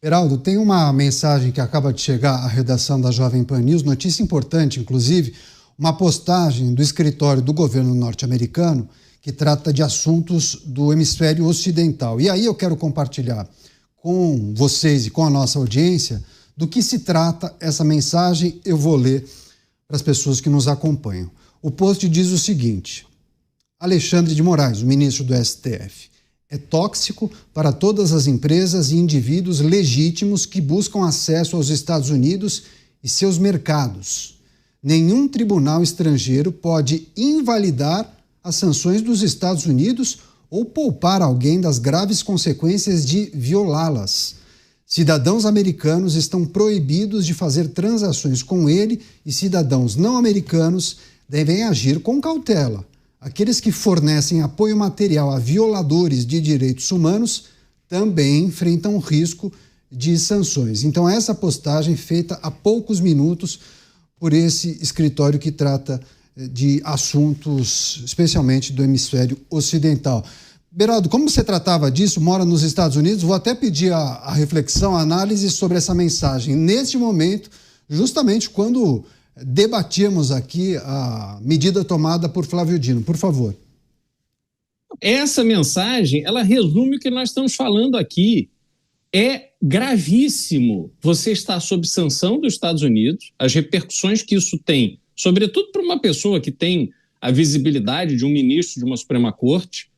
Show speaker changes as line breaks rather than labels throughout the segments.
Beraldo, tem uma mensagem que acaba de chegar à redação da Jovem Pan News, notícia importante, inclusive, uma postagem do escritório do governo norte-americano que trata de assuntos do hemisfério ocidental. E aí eu quero compartilhar com vocês e com a nossa audiência do que se trata essa mensagem. Eu vou ler para as pessoas que nos acompanham. O post diz o seguinte: Alexandre de Moraes, o ministro do STF, é tóxico para todas as empresas e indivíduos legítimos que buscam acesso aos Estados Unidos e seus mercados. Nenhum tribunal estrangeiro pode invalidar as sanções dos Estados Unidos ou poupar alguém das graves consequências de violá-las. Cidadãos americanos estão proibidos de fazer transações com ele e cidadãos não americanos devem agir com cautela. Aqueles que fornecem apoio material a violadores de direitos humanos também enfrentam risco de sanções. Então, essa postagem feita há poucos minutos por esse escritório que trata de assuntos, especialmente do hemisfério ocidental. Beraldo, como você tratava disso, mora nos Estados Unidos, vou até pedir a reflexão, a análise sobre essa mensagem. Neste momento, justamente quando debatíamos aqui a medida tomada por Flávio Dino. Por favor.
Essa mensagem, ela resume o que nós estamos falando aqui. É gravíssimo você estar sob sanção dos Estados Unidos, as repercussões que isso tem, sobretudo para uma pessoa que tem a visibilidade de um ministro de uma Suprema Corte,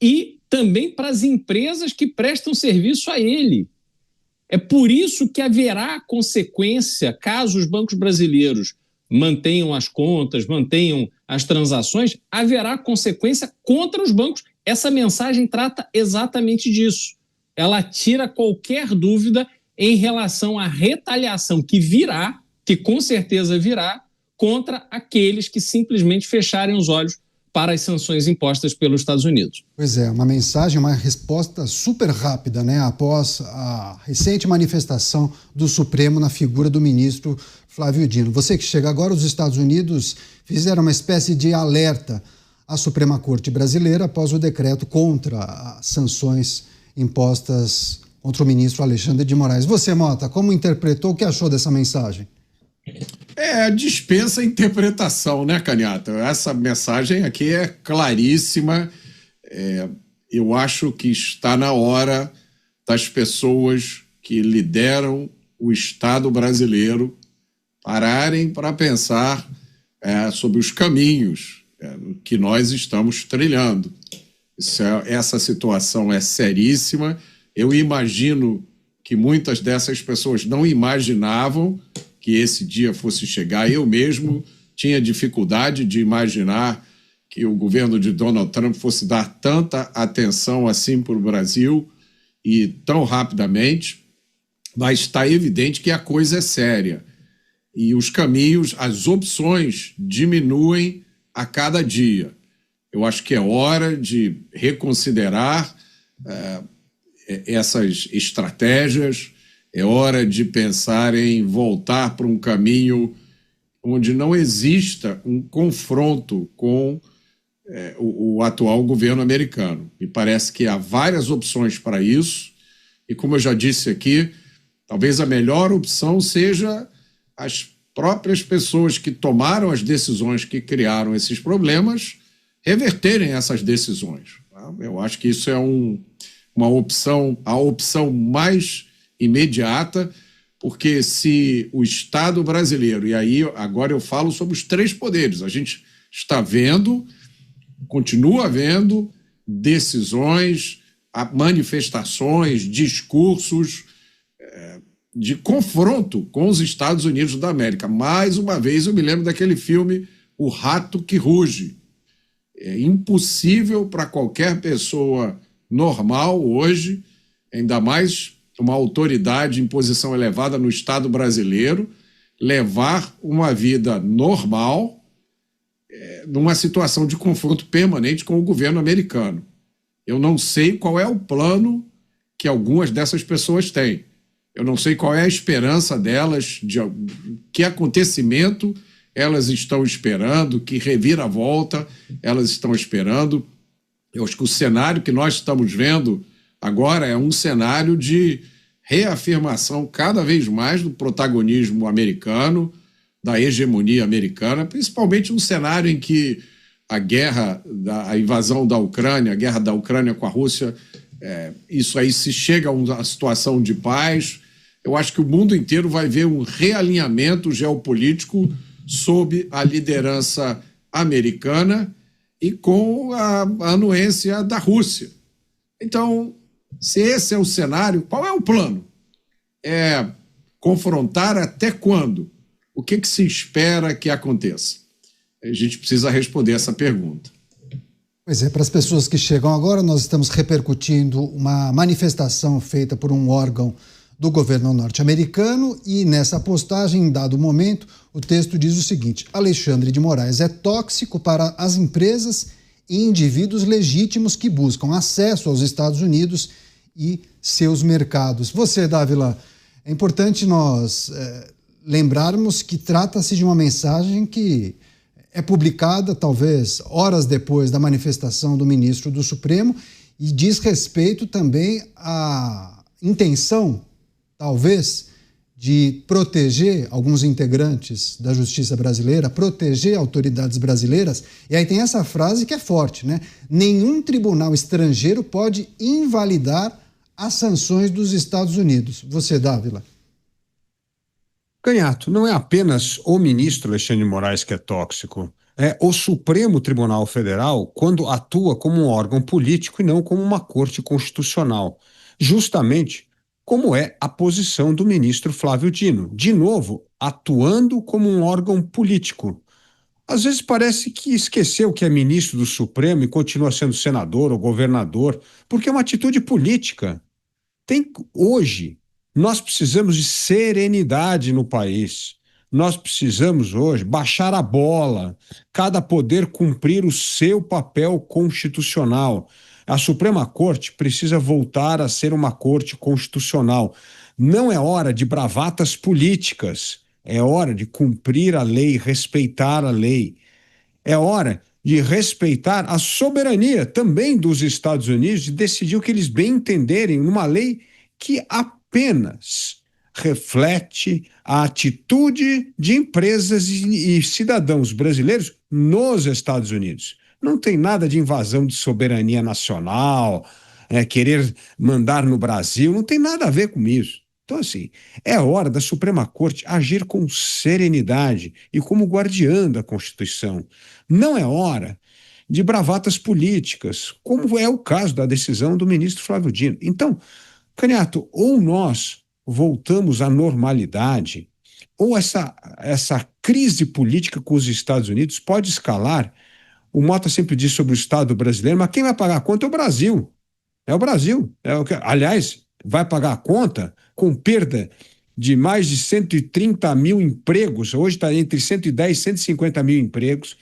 e também para as empresas que prestam serviço a ele. É por isso que haverá consequência caso os bancos brasileiros mantenham as contas, mantenham as transações, haverá consequência contra os bancos. Essa mensagem trata exatamente disso. Ela tira qualquer dúvida em relação à retaliação que virá, que com certeza virá, contra aqueles que simplesmente fecharem os olhos para as sanções impostas pelos Estados Unidos.
Pois é, uma mensagem, uma resposta super rápida, né, após a recente manifestação do Supremo na figura do ministro Flávio Dino. Você que chega agora, os Estados Unidos fizeram uma espécie de alerta à Suprema Corte brasileira após o decreto contra as sanções impostas contra o ministro Alexandre de Moraes. Você, Mota, como interpretou, o que achou dessa mensagem?
Dispensa interpretação, né, Canhata? Essa mensagem aqui é claríssima. Eu acho que está na hora das pessoas que lideram o Estado brasileiro pararem para pensar sobre os caminhos que nós estamos trilhando. Essa situação é seríssima. Eu imagino que muitas dessas pessoas não imaginavam que esse dia fosse chegar. Eu mesmo tinha dificuldade de imaginar que o governo de Donald Trump fosse dar tanta atenção assim para o Brasil e tão rapidamente, mas está evidente que a coisa é séria. E os caminhos, as opções diminuem a cada dia. Eu acho que é hora de reconsiderar essas estratégias. É hora de pensar em voltar para um caminho onde não exista um confronto com o atual governo americano. Me parece que há várias opções para isso, e como eu já disse aqui, talvez a melhor opção seja as próprias pessoas que tomaram as decisões que criaram esses problemas reverterem essas decisões. Eu acho que isso é uma opção, a opção mais imediata, porque se o Estado brasileiro, e aí agora eu falo sobre os três poderes, a gente está vendo, continua vendo decisões, manifestações, discursos de confronto com os Estados Unidos da América. Mais uma vez eu me lembro daquele filme O Rato que Ruge. É impossível para qualquer pessoa normal hoje, ainda mais uma autoridade em posição elevada no Estado brasileiro, levar uma vida normal numa situação de confronto permanente com o governo americano. Eu não sei qual é o plano que algumas dessas pessoas têm. Eu não sei qual é a esperança delas, de que acontecimento elas estão esperando, que reviravolta elas estão esperando. Eu acho que o cenário que nós estamos vendo agora é um cenário de reafirmação cada vez mais do protagonismo americano, da hegemonia americana, principalmente num cenário em que a invasão da Ucrânia, a guerra da Ucrânia com a Rússia, isso aí se chega a uma situação de paz. Eu acho que o mundo inteiro vai ver um realinhamento geopolítico sob a liderança americana e com a anuência da Rússia. Então, se esse é o cenário, qual é o plano? É confrontar até quando? O que se espera que aconteça? A gente precisa responder essa pergunta.
Pois é, para as pessoas que chegam agora, nós estamos repercutindo uma manifestação feita por um órgão do governo norte-americano e nessa postagem, em dado momento, o texto diz o seguinte: Alexandre de Moraes é tóxico para as empresas e indivíduos legítimos que buscam acesso aos Estados Unidos e seus mercados. Você, Dávila, é importante nós lembrarmos que trata-se de uma mensagem que é publicada talvez horas depois da manifestação do ministro do Supremo e diz respeito também à intenção, talvez, de proteger alguns integrantes da justiça brasileira, proteger autoridades brasileiras. E aí tem essa frase que é forte, né? Nenhum tribunal estrangeiro pode invalidar as sanções dos Estados Unidos. Você, Dávila?
Canhato, não é apenas o ministro Alexandre de Moraes que é tóxico. É o Supremo Tribunal Federal quando atua como um órgão político e não como uma corte constitucional. Justamente como é a posição do ministro Flávio Dino. De novo, atuando como um órgão político. Às vezes parece que esqueceu que é ministro do Supremo e continua sendo senador ou governador, porque é uma atitude política. Hoje, nós precisamos de serenidade no país. Nós precisamos hoje baixar a bola, cada poder cumprir o seu papel constitucional. A Suprema Corte precisa voltar a ser uma corte constitucional. Não é hora de bravatas políticas, é hora de cumprir a lei, respeitar a lei. É hora de respeitar a soberania também dos Estados Unidos e decidir o que eles bem entenderem numa lei que apenas reflete a atitude de empresas e cidadãos brasileiros nos Estados Unidos. Não tem nada de invasão de soberania nacional, querer mandar no Brasil, não tem nada a ver com isso. Então, assim, é hora da Suprema Corte agir com serenidade e como guardiã da Constituição. Não é hora de bravatas políticas, como é o caso da decisão do ministro Flávio Dino. Então, Canhato, ou nós voltamos à normalidade, ou essa crise política com os Estados Unidos pode escalar. O Mota sempre diz sobre o Estado brasileiro, mas quem vai pagar a conta é o Brasil. É o Brasil. Aliás, vai pagar a conta com perda de mais de 130 mil empregos, hoje está entre 110 e 150 mil empregos,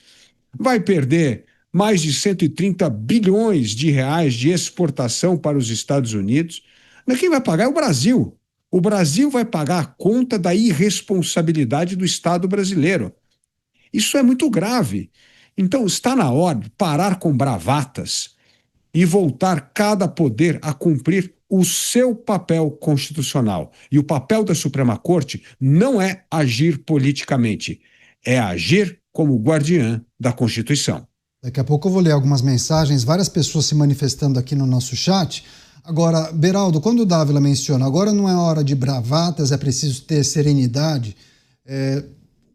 vai perder mais de 130 bilhões de reais de exportação para os Estados Unidos, mas quem vai pagar é o Brasil. O Brasil vai pagar a conta da irresponsabilidade do Estado brasileiro. Isso é muito grave. Então, está na hora de parar com bravatas e voltar cada poder a cumprir o seu papel constitucional. E o papel da Suprema Corte não é agir politicamente, é agir como guardiã da Constituição.
Daqui a pouco eu vou ler algumas mensagens, várias pessoas se manifestando aqui no nosso chat. Agora, Beraldo, quando o Dávila menciona, agora não é hora de bravatas, é preciso ter serenidade.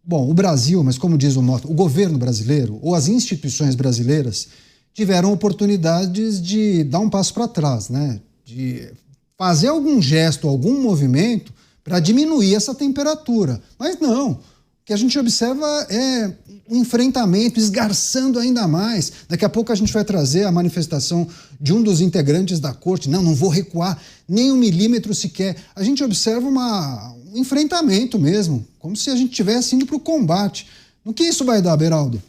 Bom, o Brasil, mas como diz o Mota, o governo brasileiro ou as instituições brasileiras tiveram oportunidades de dar um passo para trás, né? De fazer algum gesto, algum movimento para diminuir essa temperatura. Mas não, o que a gente observa é um enfrentamento, esgarçando ainda mais. Daqui a pouco a gente vai trazer a manifestação de um dos integrantes da corte. Não vou recuar nem 1 milímetro sequer. A gente observa um enfrentamento mesmo, como se a gente estivesse indo para o combate. No que isso vai dar, Beraldo?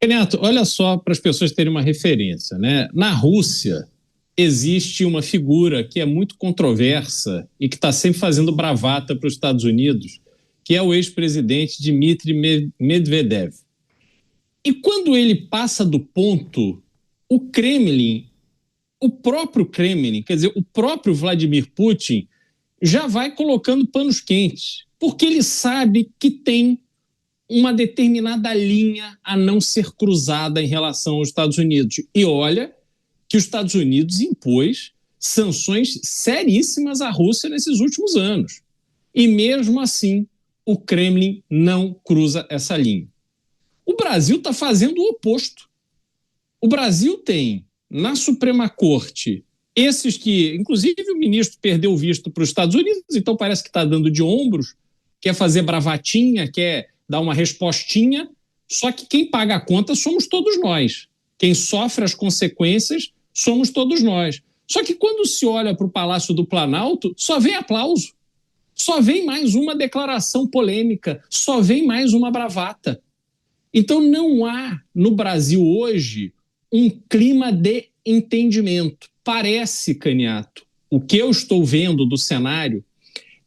Renato, olha só para as pessoas terem uma referência, né? Na Rússia existe uma figura que é muito controversa e que está sempre fazendo bravata para os Estados Unidos, que é o ex-presidente Dmitry Medvedev. E quando ele passa do ponto, o Kremlin o próprio Kremlin, quer dizer, o próprio Vladimir Putin já vai colocando panos quentes, porque ele sabe que tem uma determinada linha a não ser cruzada em relação aos Estados Unidos. E olha que os Estados Unidos impôs sanções seríssimas à Rússia nesses últimos anos. E mesmo assim, o Kremlin não cruza essa linha. O Brasil está fazendo o oposto. O Brasil tem, na Suprema Corte, esses que, inclusive o ministro perdeu o visto para os Estados Unidos, então parece que está dando de ombros, quer fazer bravatinha, quer dar uma respostinha, só que quem paga a conta somos todos nós. Quem sofre as consequências somos todos nós. Só que quando se olha para o Palácio do Planalto, só vem aplauso, só vem mais uma declaração polêmica, só vem mais uma bravata. Então não há no Brasil hoje um clima de entendimento. Parece, Caniato, o que eu estou vendo do cenário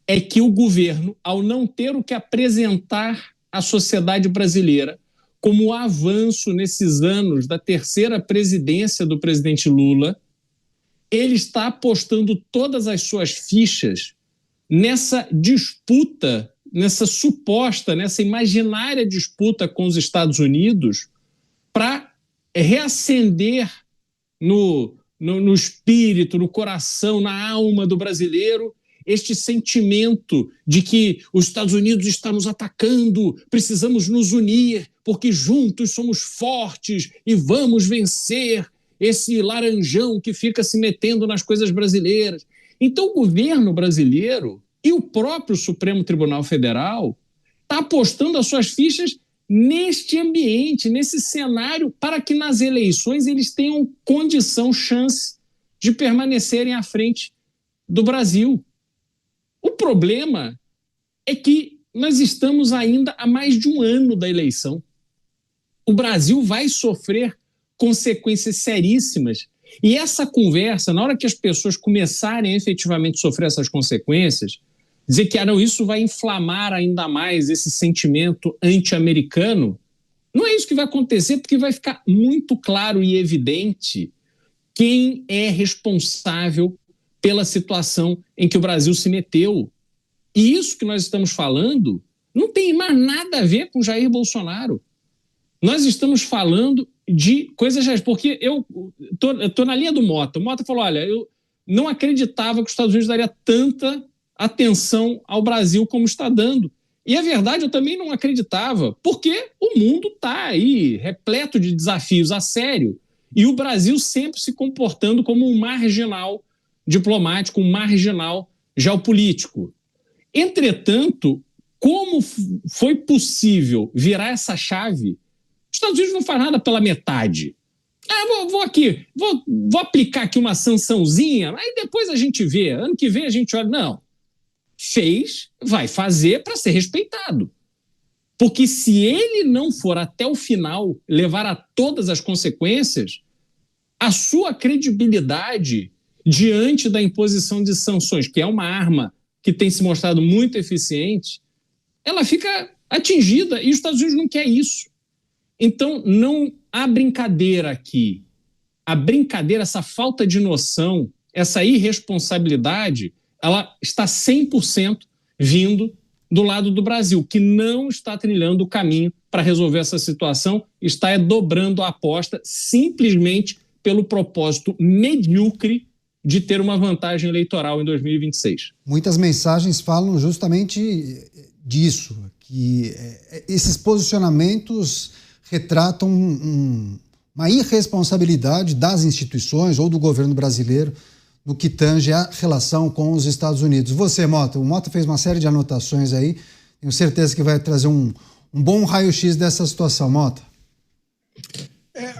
é que o governo, ao não ter o que apresentar à sociedade brasileira como avanço nesses anos da terceira presidência do presidente Lula, ele está apostando todas as suas fichas nessa disputa, nessa imaginária disputa com os Estados Unidos para reacender no espírito, no coração, na alma do brasileiro este sentimento de que os Estados Unidos estão nos atacando, precisamos nos unir, porque juntos somos fortes e vamos vencer esse laranjão que fica se metendo nas coisas brasileiras. Então o governo brasileiro e o próprio Supremo Tribunal Federal está apostando as suas fichas neste ambiente, nesse cenário, para que nas eleições eles tenham condição, chance de permanecerem à frente do Brasil. O problema é que nós estamos ainda há mais de um ano da eleição. O Brasil vai sofrer consequências seríssimas. E essa conversa, na hora que as pessoas começarem a efetivamente sofrer essas consequências, dizer que isso vai inflamar ainda mais esse sentimento anti-americano, não é isso que vai acontecer, porque vai ficar muito claro e evidente quem é responsável pela situação em que o Brasil se meteu. E isso que nós estamos falando não tem mais nada a ver com Jair Bolsonaro. Nós estamos falando de coisas reais, porque eu estou na linha do Mota. O Mota falou, olha, eu não acreditava que os Estados Unidos daria tanta atenção ao Brasil como está dando. E a verdade, eu também não acreditava, porque o mundo está aí repleto de desafios a sério, e o Brasil sempre se comportando como um marginal diplomático, um marginal geopolítico. Entretanto, como foi possível virar essa chave? Os Estados Unidos não faz nada pela metade. Vou aplicar aqui uma sançãozinha, aí depois a gente vê, ano que vem a gente olha. Não. Fez, vai fazer para ser respeitado. Porque se ele não for até o final levar a todas as consequências, a sua credibilidade diante da imposição de sanções, que é uma arma que tem se mostrado muito eficiente, ela fica atingida e os Estados Unidos não querem isso. Então, não há brincadeira aqui. A brincadeira, essa falta de noção, essa irresponsabilidade, ela está 100% vindo do lado do Brasil, que não está trilhando o caminho para resolver essa situação, está dobrando a aposta simplesmente pelo propósito medíocre de ter uma vantagem eleitoral em 2026.
Muitas mensagens falam justamente disso, que esses posicionamentos retratam uma irresponsabilidade das instituições ou do governo brasileiro no que tange a relação com os Estados Unidos. Você, Mota, o Mota fez uma série de anotações aí, tenho certeza que vai trazer um bom raio-x dessa situação, Mota.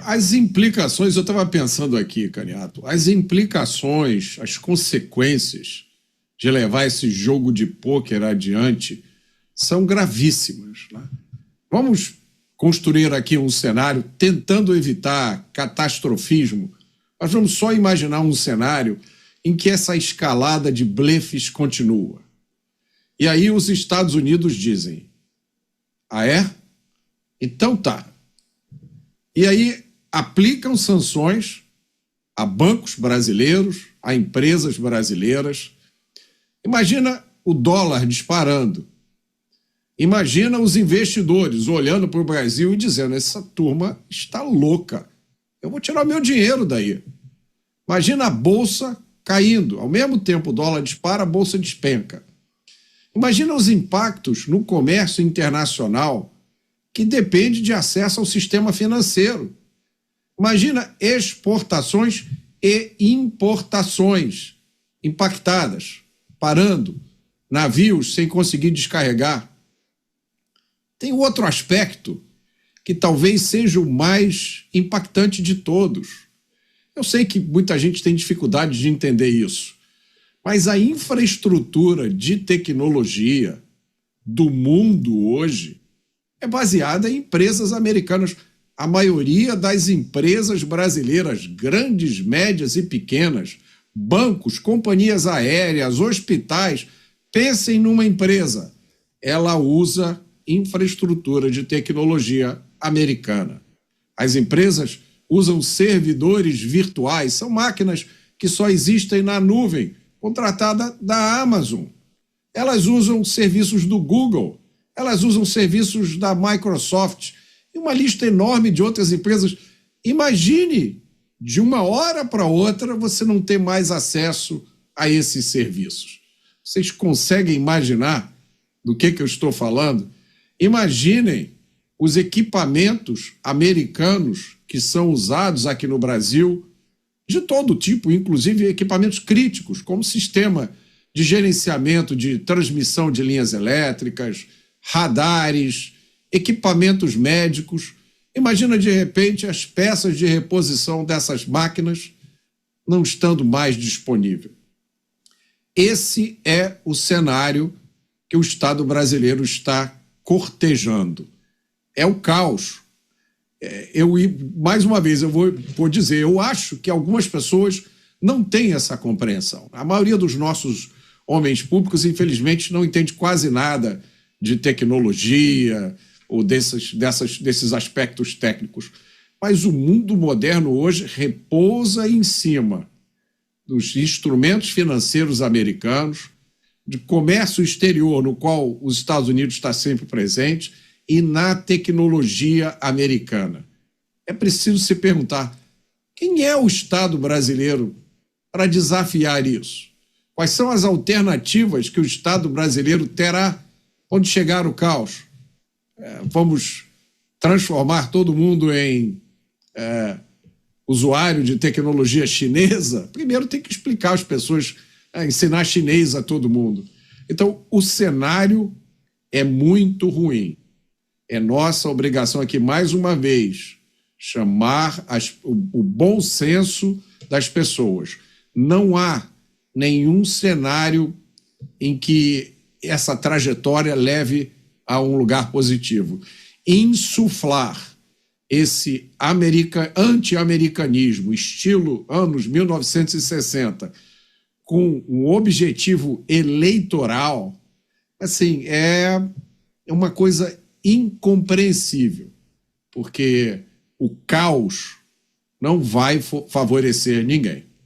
As implicações, eu estava pensando aqui, Caniato, as implicações, as consequências de levar esse jogo de pôquer adiante são gravíssimas, né? Vamos construir aqui um cenário tentando evitar catastrofismo, mas vamos só imaginar um cenário em que essa escalada de blefes continua. E aí os Estados Unidos dizem, então tá. E aí aplicam sanções a bancos brasileiros, a empresas brasileiras. Imagina o dólar disparando. Imagina os investidores olhando para o Brasil e dizendo: essa turma está louca, eu vou tirar meu dinheiro daí. Imagina a bolsa caindo, ao mesmo tempo o dólar dispara, a bolsa despenca. Imagina os impactos no comércio internacional, que depende de acesso ao sistema financeiro. Imagina exportações e importações impactadas, parando, navios sem conseguir descarregar. Tem outro aspecto que talvez seja o mais impactante de todos. Eu sei que muita gente tem dificuldade de entender isso, mas a infraestrutura de tecnologia do mundo hoje é baseada em empresas americanas. A maioria das empresas brasileiras, grandes, médias e pequenas, bancos, companhias aéreas, hospitais, pensem numa empresa, ela usa infraestrutura de tecnologia americana. As empresas usam servidores virtuais, são máquinas que só existem na nuvem, contratada da Amazon. Elas usam serviços do Google, elas usam serviços da Microsoft e uma lista enorme de outras empresas. Imagine, de uma hora para outra, você não ter mais acesso a esses serviços. Vocês conseguem imaginar do que eu estou falando? Imaginem os equipamentos americanos que são usados aqui no Brasil, de todo tipo, inclusive equipamentos críticos, como sistema de gerenciamento de transmissão de linhas elétricas, radares, equipamentos médicos. Imagina, de repente, as peças de reposição dessas máquinas não estando mais disponível. Esse é o cenário que o Estado brasileiro está cortejando. É o caos. Mais uma vez, eu vou dizer, eu acho que algumas pessoas não têm essa compreensão. A maioria dos nossos homens públicos, infelizmente, não entende quase nada de tecnologia ou desses aspectos técnicos. Mas o mundo moderno hoje repousa em cima dos instrumentos financeiros americanos, de comércio exterior, no qual os Estados Unidos está sempre presente, e na tecnologia americana. É preciso se perguntar: quem é o Estado brasileiro para desafiar isso? Quais são as alternativas que o Estado brasileiro terá quando chegar o caos? Vamos transformar todo mundo em usuário de tecnologia chinesa? Primeiro tem que explicar às pessoas, ensinar chinês a todo mundo. Então, o cenário é muito ruim. É nossa obrigação aqui, mais uma vez, chamar o bom senso das pessoas. Não há nenhum cenário em que essa trajetória leve a um lugar positivo. Insuflar esse anti-americanismo, estilo anos 1960, com um objetivo eleitoral, assim, é uma coisa incompreensível, porque o caos não vai favorecer ninguém.